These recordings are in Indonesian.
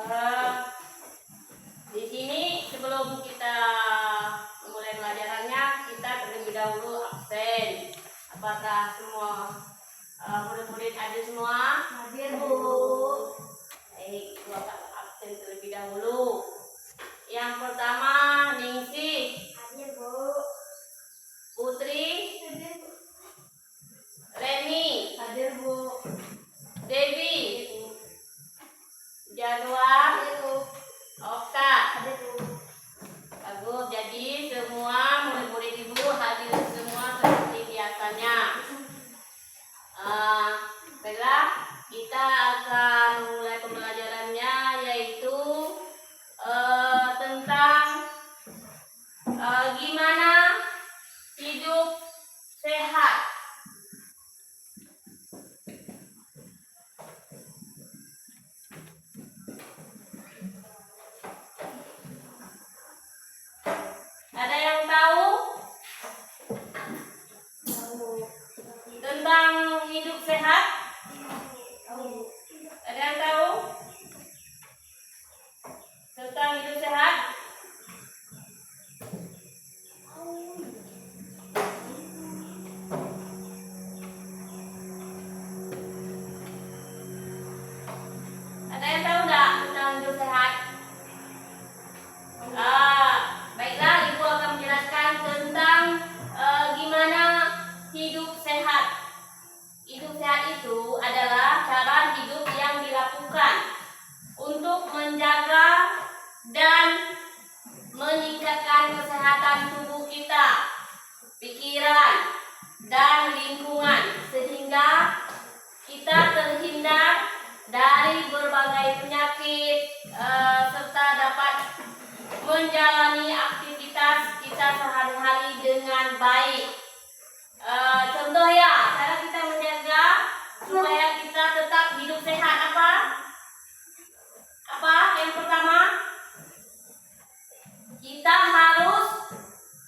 Eh, di sini sebelum kita memulai pelajarannya, kita terlebih dahulu absen. Apakah semua murid-murid hadir semua? Hadir, Bu. Baik, gua akan absen terlebih dahulu. Yang pertama, Ningsih, Hadir, Bu. Putri, Hadir, Bu. Reni, Hadir, Bu. Devi, Januar, Hadir, Bu. Oka. Hadir, Bu. Bagus, jadi semua murid-murid ibu hadir semua seperti biasanya. Baiklah, kita akan mulai pembelajarannya, yaitu tentang gimana hidup sehat. Ada yang tahu tentang hidup sehat? Ada yang tahu tentang hidup sehat? Ada yang tahu nggak tentang hidup sehat? Baiklah, Ibu akan menjelaskan tentang gimana hidup sehat. Hidup sehat itu adalah cara hidup yang dilakukan untuk menjaga dan meningkatkan kesehatan tubuh kita, pikiran, dan lingkungan, sehingga kita terhindar dari berbagai penyakit serta dapat menjalani aktivitas kita sehari-hari dengan baik. Contoh ya, cara kita menjaga supaya kita tetap hidup sehat apa? Apa? Yang pertama, kita harus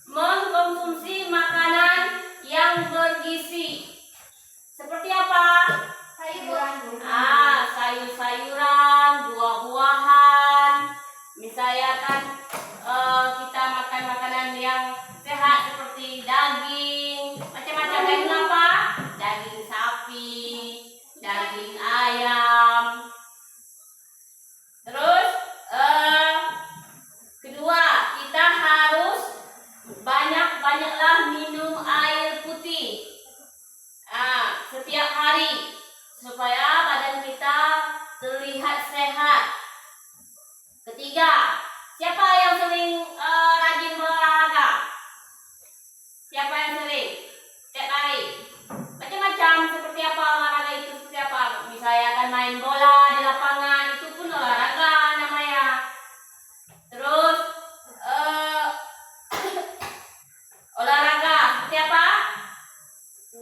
mengkonsumsi makanan yang bergizi. Seperti apa? Sayuran, Bu. Sayur-sayuran, buah-buahan. Misalnya kan kita makan makanan yang sehat seperti daging, macam-macam. Daging apa? Daging sapi, daging ayam. Terus kedua, kita harus banyak-banyaklah minum air putih setiap hari supaya badan kita terlihat sehat. Ketiga, siapa yang sering rajin berolahraga? Siapa yang sering? Setiap hari. Macam-macam, seperti apa olahraga itu, seperti apa? Misalnya kan main bola di lapangan, itu pun olahraga namanya. Terus olahraga seperti apa?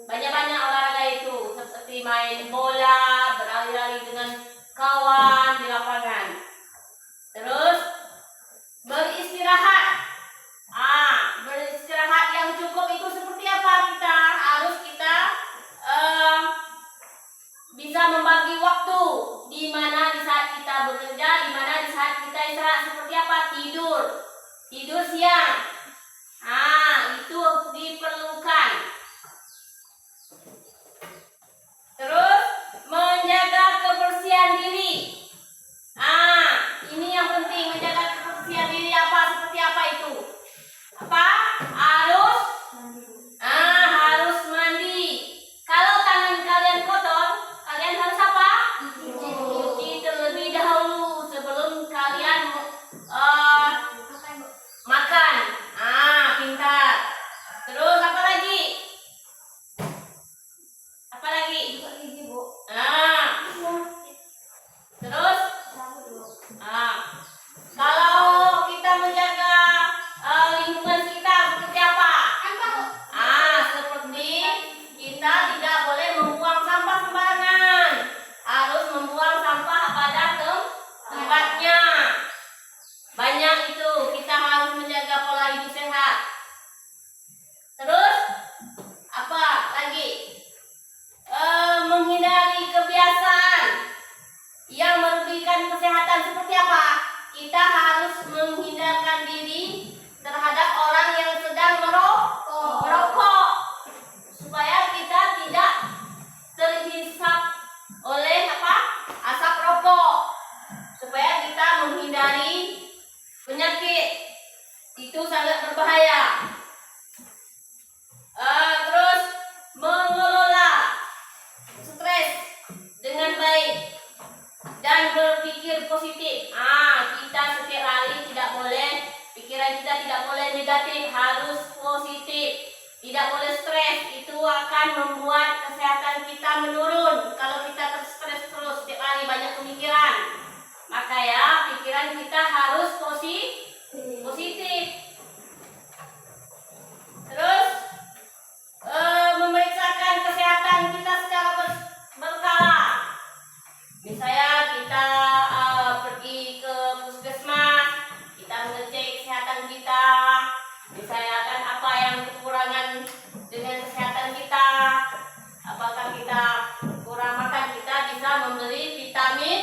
Banyak-banyak olahraga itu, seperti main bola, berlari-lari dengan kawan di lapangan. Terus beristirahat. Beristirahat yang cukup itu seperti apa? Kita bisa membagi waktu, di mana di saat kita bekerja, di mana di saat kita istirahat. Seperti apa? Tidur siang. Itu diperlukan. Terus menjaga kebersihan diri. Ini yang penting, menjaga kebersihan diri apa? Seperti apa itu? Apa? Harus mandi. Kalau tangan kalian kotor, kalian harus apa? Cuci terlebih dahulu sebelum kalian makan. memberikan kesehatan seperti apa? Kita harus menghindarkan diri terhadap orang yang sedang merokok supaya kita tidak terhisap oleh asap rokok, supaya kita menghindari penyakit. Itu sangat berbahaya. Terus mengelola stres dengan baik dan berpikir positif. Kita setiap hari tidak boleh, pikiran kita tidak boleh negatif, harus positif. Tidak boleh stres, itu akan membuat kesehatan kita menurun. Kalau kita terstres terus setiap hari banyak pemikiran, maka ya pikiran kita harus positif. Terus memeriksakan kesehatan kita secara berkala. Misalnya kita pergi ke puskesmas, kita mengecek kesehatan kita. Misalnya kan apa yang kekurangan dengan kesehatan kita, apakah kita kurang makan, kita bisa membeli vitamin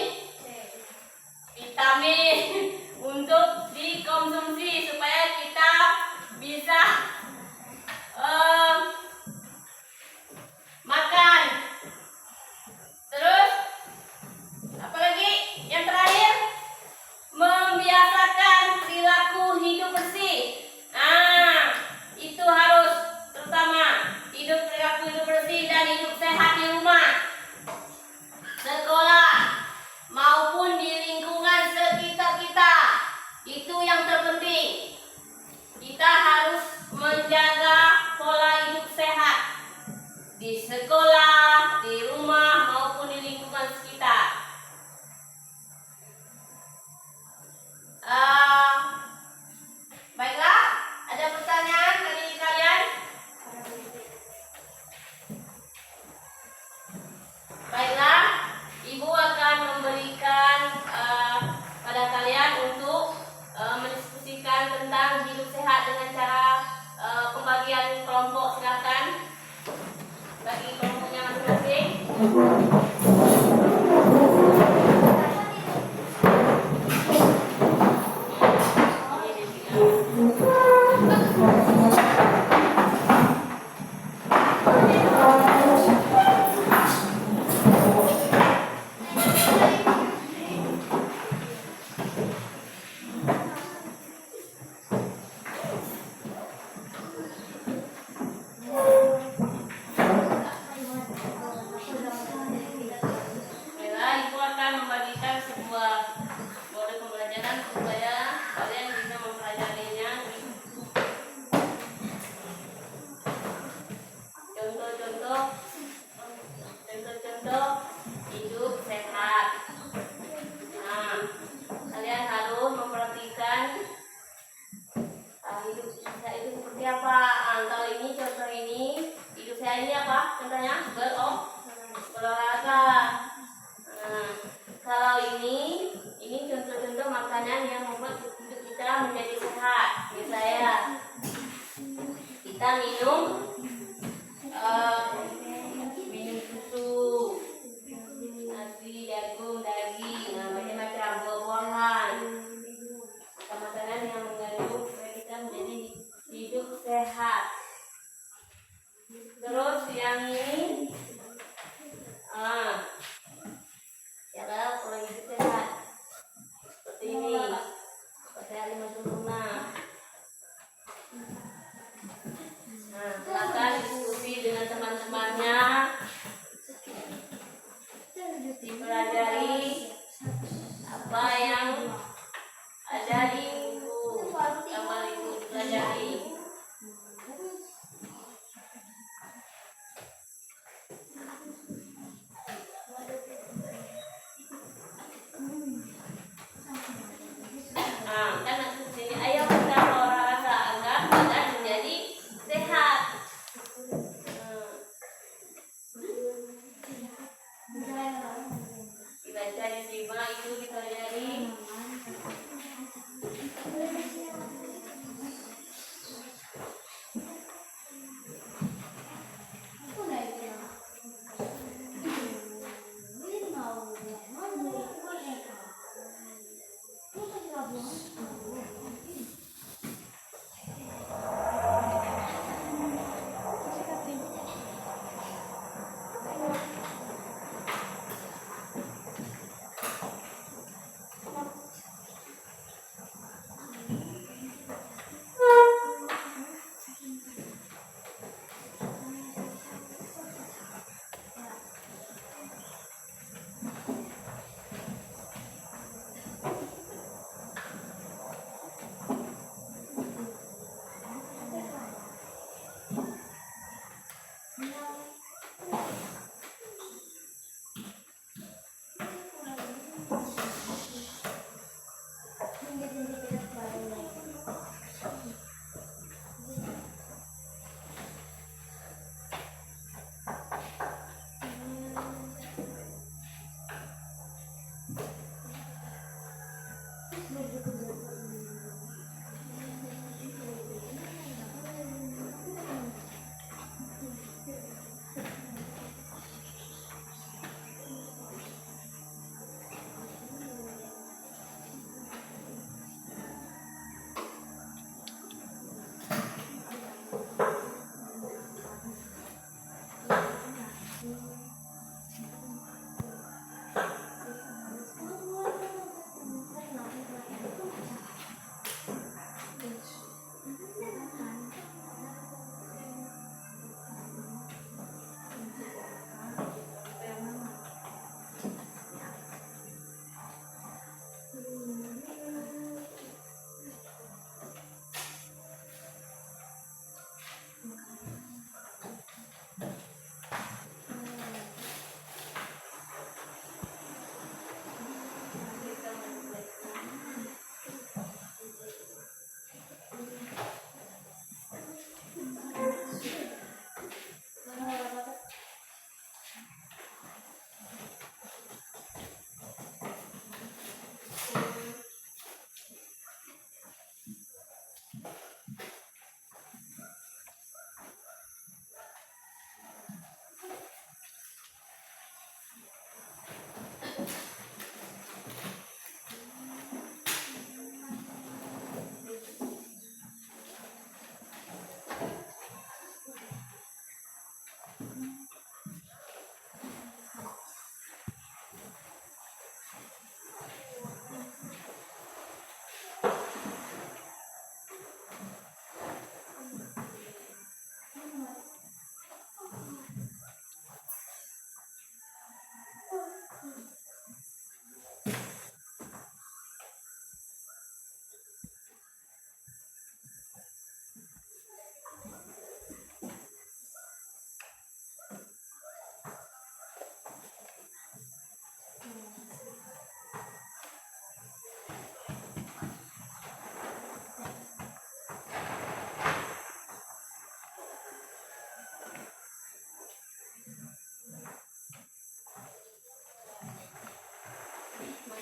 untuk dikonsumsi supaya kita bisa makan. Terus apalagi yang terakhir, membiasakan perilaku hidup bersih. Itu harus terutama perilaku hidup bersih dan hidup sehat di rumah, sekolah maupun di lingkungan sekitar kita. Itu yang terpenting. Kita harus menjaga pola hidup sehat di sekolah, di rumah maupun di lingkungan sekitar. Baiklah, ada pertanyaan dari kalian? Baiklah, Ibu akan memberikan pada kalian untuk mendiskusikan tentang hidup sehat dengan cara pembagian kelompok. Silakan bagi kelompoknya masing-masing.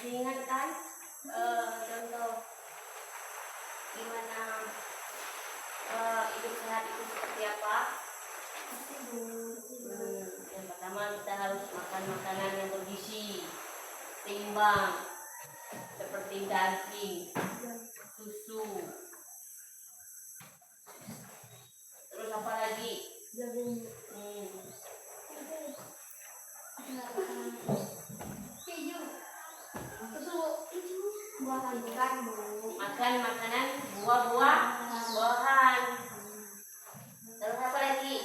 Masih ingat kan? Contoh gimana hidup sehat itu seperti apa? Yang pertama kita harus makan makanan yang bergizi, seimbang, seperti daging, susu. Terus apa lagi? Makan makanan buah-buahan. Terus apa lagi?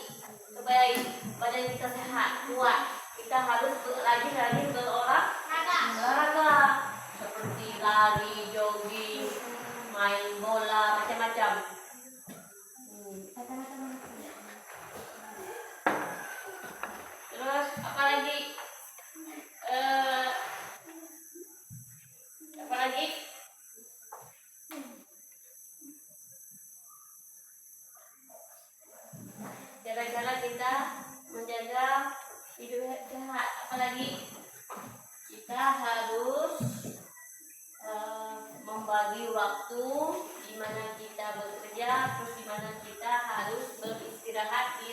Supaya badan kita sehat, kuat, kita harus rajin berolahraga seperti lari, jogging, main bola, macam-macam. Terus apa lagi? Apa lagi? Cara-cara kita menjaga hidup sehat. Apalagi kita harus membagi waktu di mana kita bekerja, terus di mana kita harus beristirahat di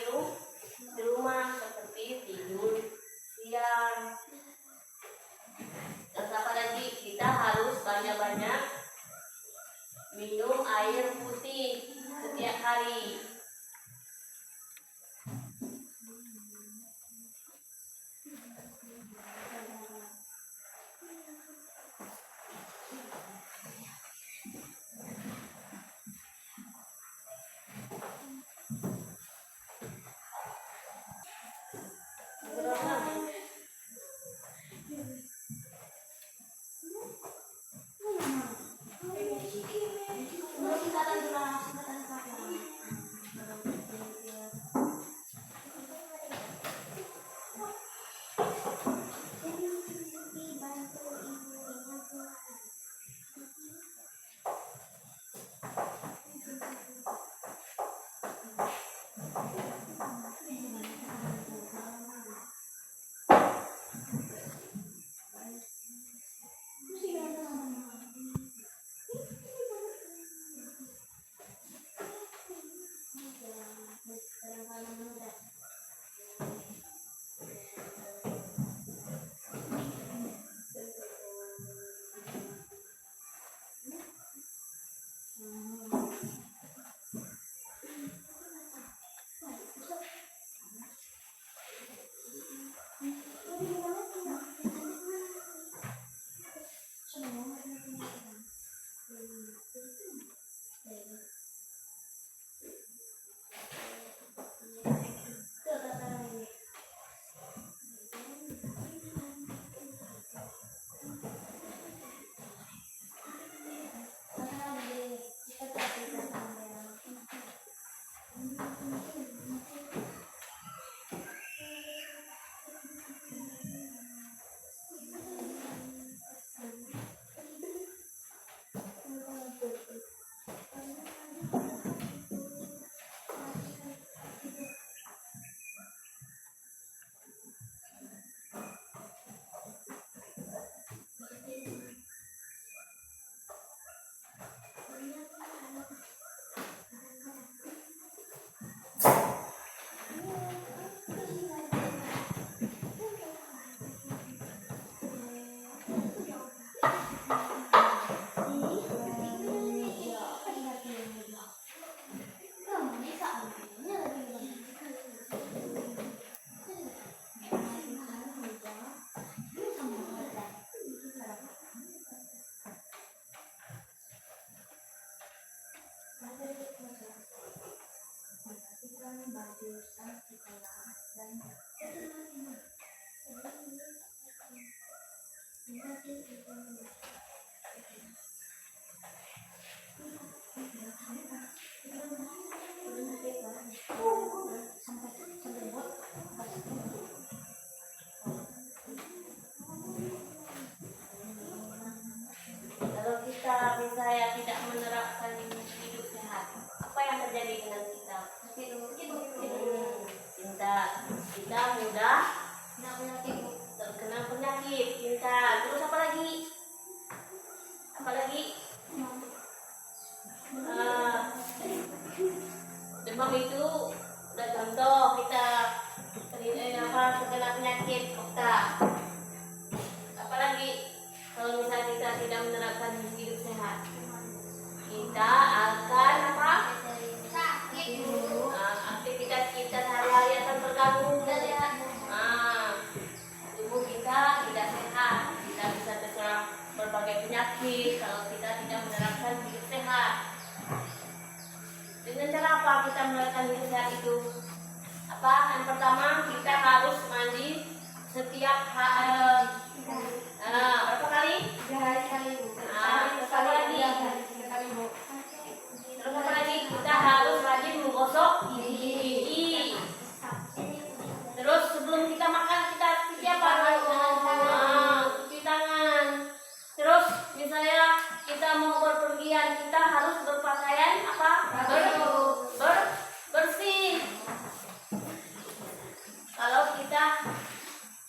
rumah, seperti tidur siang. Terus apa lagi? Kita harus banyak-banyak minum air putih setiap hari. Kalau kita misalnya tidak menerapkan hidup sehat, apa yang terjadi dengan kita? Kita mudah terkena penyakit. Terus apa lagi? kita menerapkan hidup sehat itu? Apa? Yang pertama kita harus mandi setiap berapa kali? 3 hari sekali, Bu. Terus apa lagi? 3 kali, Bu. Terus apa lagi? Kita harus rajin menggosok gigi. Terus sebelum kita makan kita harus cuci apa? Cuci tangan. Terus misalnya kita mau berpergian, kita harus berpakaian apa? Bersih.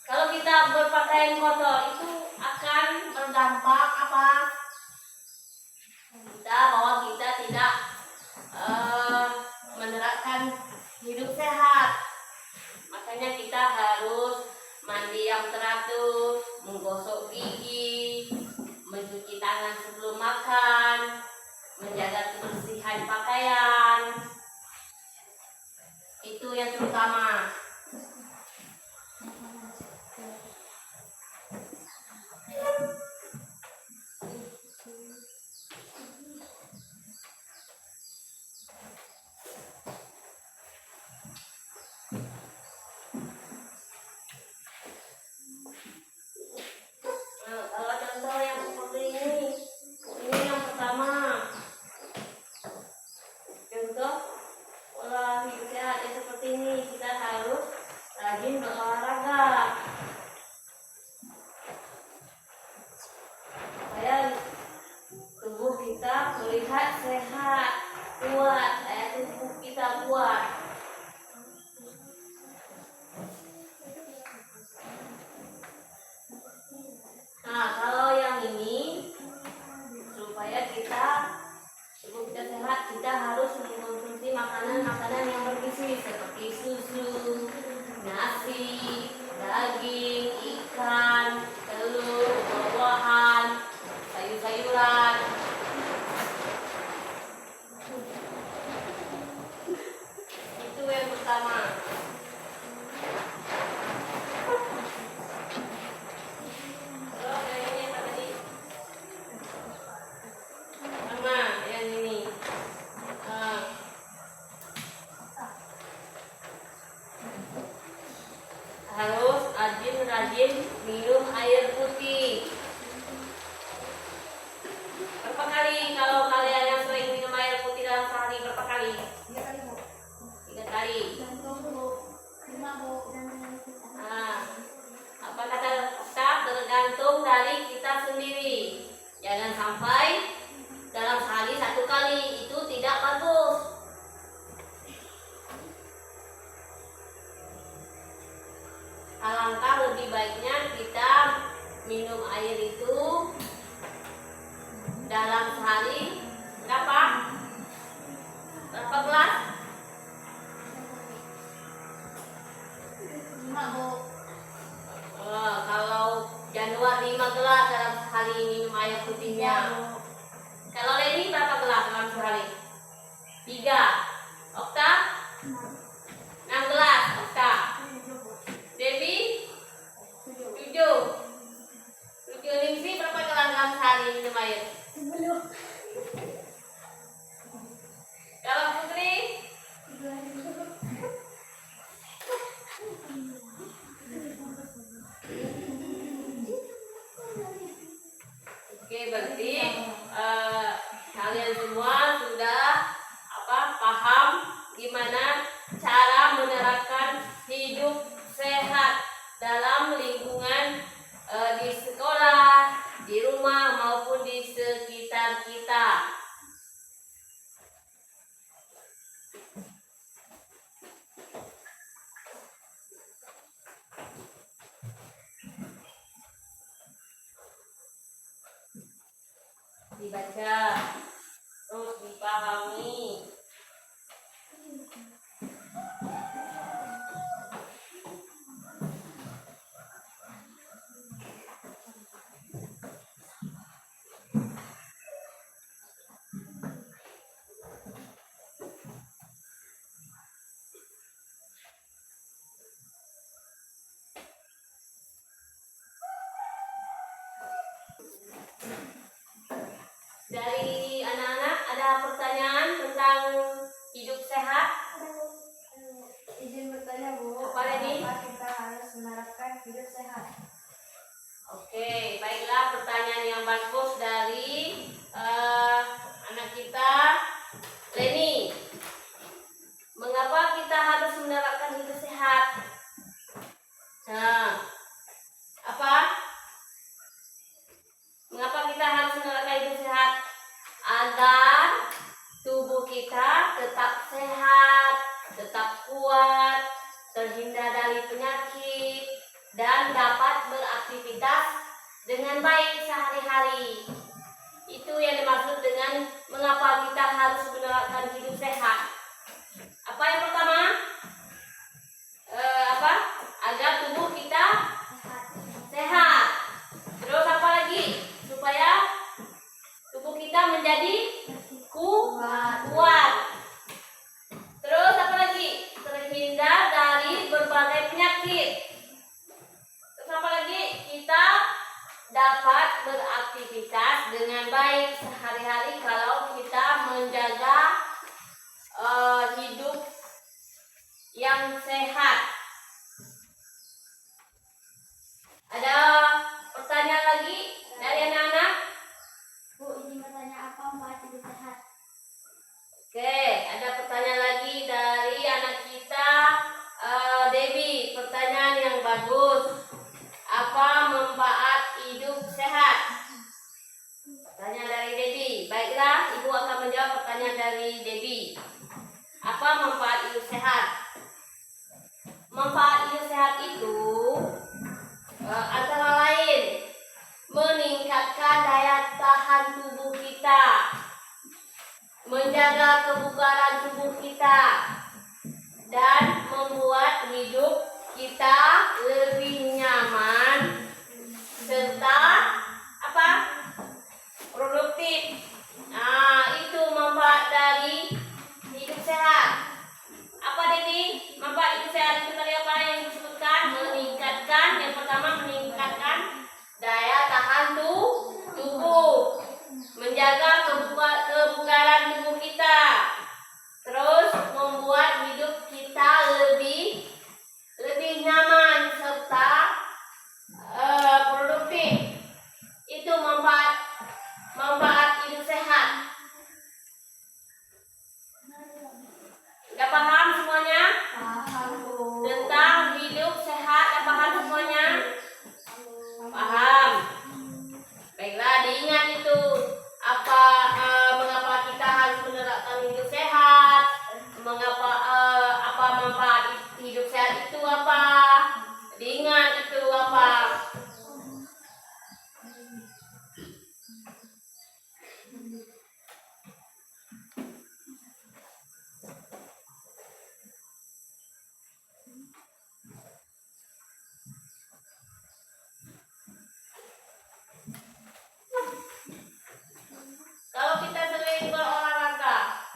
Kalau kita berpakaian kotor itu akan berdampak apa? Bahwa kita tidak menerapkan hidup sehat. Makanya kita harus mandi yang teratur, menggosok gigi, mencuci tangan sebelum makan, menjaga kebersihan pakaian. Itu yang terutama. Kalau contoh yang seperti ini yang pertama. Contoh pola hidup sehat yang seperti ini, kita harus rajin berolahraga supaya tubuh kita terlihat sehat, kuat, tubuh kita kuat. Nah, kalau yang ini supaya tubuh kita sehat, kita harus mengkonsumsi makanan-makanan yang bergizi seperti susu, nasi, daging, ikan, telur, buah-buahan, sayur-sayuran. Itu yang pertama. Terus yang ini apa tadi? Sama yang ini. Harus rajin minum air putih. Berapa kali kalau kalian yang sering minum air putih dalam sehari, berapa kali? 3 kali, Bu. 3 kali. Gantung, Bu. 5, Bu. Apa kata Ustaz, tergantung dari kita sendiri. Jangan sampai dalam sehari 1 kali, itu tidak bagus. Alangkah lebih baiknya kita minum air itu dalam sehari berapa? Berapa gelas? 5, Bu. Kalau Januar 5 gelas dalam sehari minum air putihnya. Kalau Leni berapa gelas dalam sehari? 3. Okta? 6 gelas. Okta? Debbie? 7. Ningsi berapa gelas dalam sehari minum air? 10. Kalau Putri? 3. Oke, berarti kalian semua sudah paham gimana cara menerapkan hidup sehat dalam lingkungan di sekolah, di rumah maupun di sekitar kita. Dibaca, terus dipahami. Dari anak-anak ada pertanyaan tentang hidup sehat? Oke, baiklah pertanyaan yang bagus dari anak kita Leni. Mengapa kita harus menerapkan hidup sehat? Nah, apa? Mengapa kita harus menerapkan hidup sehat? Agar tubuh kita tetap sehat, tetap kuat, terhindar dari penyakit, dan dapat beraktivitas dengan baik sehari-hari. Itu yang dimaksud dengan mengapa kita harus menerapkan hidup sehat. Apa yang pertama? Agar tubuh kita sehat. Terus apa lagi? Supaya tubuh kita menjadi kuat. Terus apa lagi? Terhindar dari berbagai penyakit. Terus apa lagi? Kita dapat beraktivitas dengan baik sehari-hari kalau kita menjaga hidup yang sehat. Ada pertanyaan lagi dari anak-anak? Bu, izin bertanya apa manfaat hidup sehat? Oke, ada pertanyaan lagi dari anak kita Dewi. Pertanyaan yang bagus. Apa manfaat hidup sehat? Pertanyaan dari Dewi. Baiklah, Ibu akan menjawab pertanyaan dari Dewi. Apa manfaat hidup sehat? Manfaat hidup sehat itu antara lain meningkatkan daya tahan tubuh kita, menjaga kebugaran tubuh kita, dan membuat hidup kita lebih nyaman serta produktif. Nah, itu manfaat dari hidup sehat. Apa Dewi? Manfaat hidup sehat itu tadi apa yang disebutkan? Meningkatkan, yang pertama meningkatkan daya tahan tubuh, menjaga kebugaran tubuh kita, terus membuat hidup kita lebih nyaman serta produktif. Itu manfaat hidup sehat. Udah paham semuanya? Paham, Bu. Tentang hidup sehat, udah paham semuanya? Paham. Baiklah, diingat itu mengapa kita harus menerapkan hidup sehat, apa manfaat hidup sehat itu apa? Diingat itu apa? Kalau kita sering berolahraga,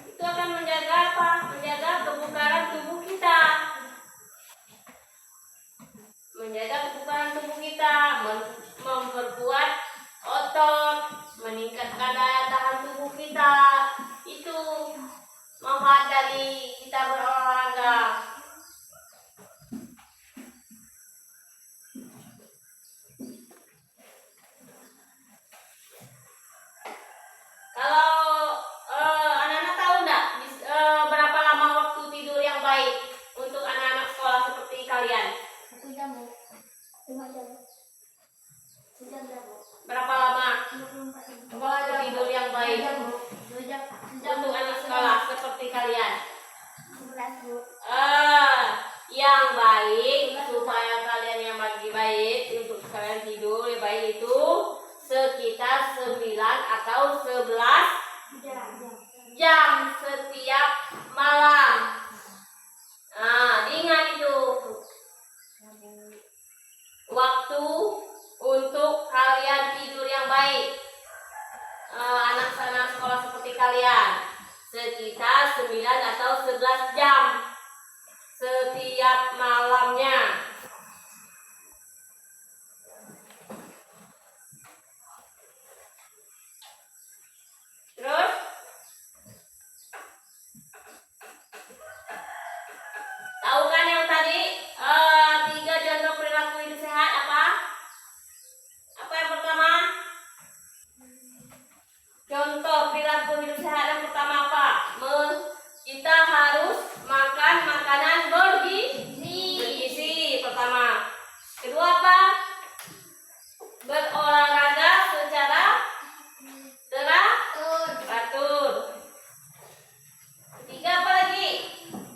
itu akan menjaga apa? Menjaga kebugaran tubuh kita. Menjaga kebugaran tubuh kita, memperkuat otot, meningkatkan daya tahan tubuh kita. Itu manfaat dari kita berolahraga. Kalau anak-anak tahu enggak berapa lama waktu tidur yang baik untuk anak-anak sekolah seperti kalian? 1 jam, Bu. 5 jam. 1 jam, Bu. Berapa lama 24 jam. waktu tidur yang baik 2 jam. untuk anak sekolah seperti kalian? 11, Bu. Yang baik supaya kalian yang baik untuk kalian tidur yang baik itu sekitar 9 atau 11 jam setiap malam. Nah, diingat itu waktu untuk kalian tidur yang baik. Anak-anak sekolah seperti kalian sekitar 9 atau 11 jam setiap malamnya. Terus tahu kan yang tadi 3 contoh perilaku hidup sehat apa? kedua, berolahraga secara teratur. Ketiga, apa lagi?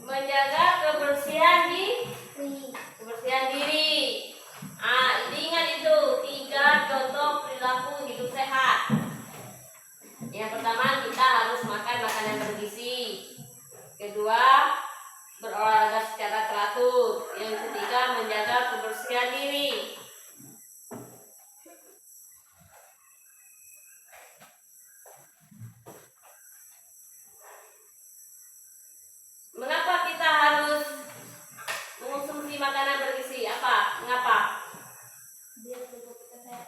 Menjaga kebersihan diri. Ingat itu 3 contoh perilaku hidup sehat. Yang pertama, kita harus makan makanan bergizi. Kedua, berolahraga secara teratur. Yang ketiga, menjaga kebersihan diri. Mengapa kita harus mengonsumsi makanan bergizi? Mengapa? Biar tubuh kita sehat.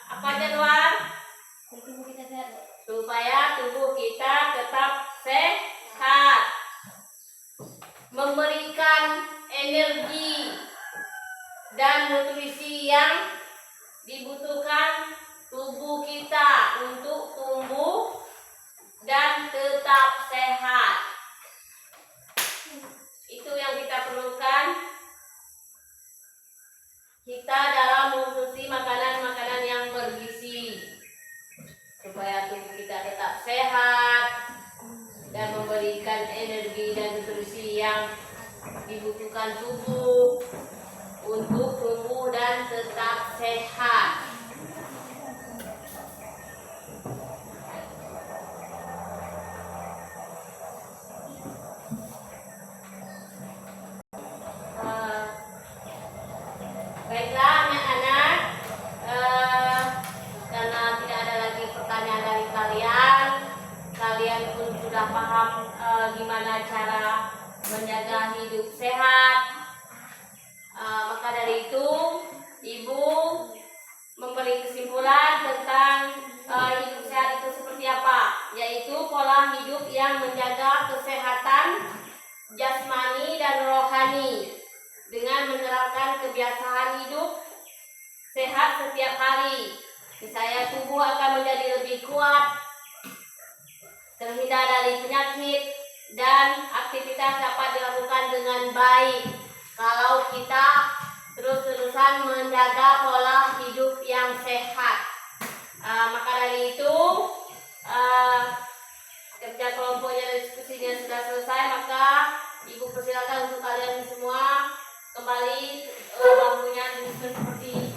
Apa jadwal? Biar tubuh kita sehat. Supaya tubuh kita tetap sehat, memberikan energi dan nutrisi yang dibutuhkan tubuh kita untuk tumbuh dan tetap sehat. Itu yang kita perlukan kita dalam mengonsumsi makanan-makanan yang bergizi, supaya tubuh kita tetap sehat dan memberikan energi dan nutrisi yang dibutuhkan tubuh untuk tumbuh dan tetap sehat. Baiklah anak-anak, karena tidak ada lagi pertanyaan dari kalian pun sudah paham gimana cara menjaga hidup sehat. Maka dari itu, Ibu memberi kesimpulan tentang hidup sehat itu seperti apa, yaitu pola hidup yang menjaga kesehatan jasmani dan rohani dengan menerapkan kebiasaan hidup sehat setiap hari. Misalnya tubuh akan menjadi lebih kuat, terhindar dari penyakit, dan aktivitas dapat dilakukan dengan baik kalau kita terus-terusan menjaga pola hidup yang sehat. Maka dari itu, kerja kelompoknya dan diskusinya sudah selesai, maka Ibu persilakan untuk kalian semua kembali bangkunya seperti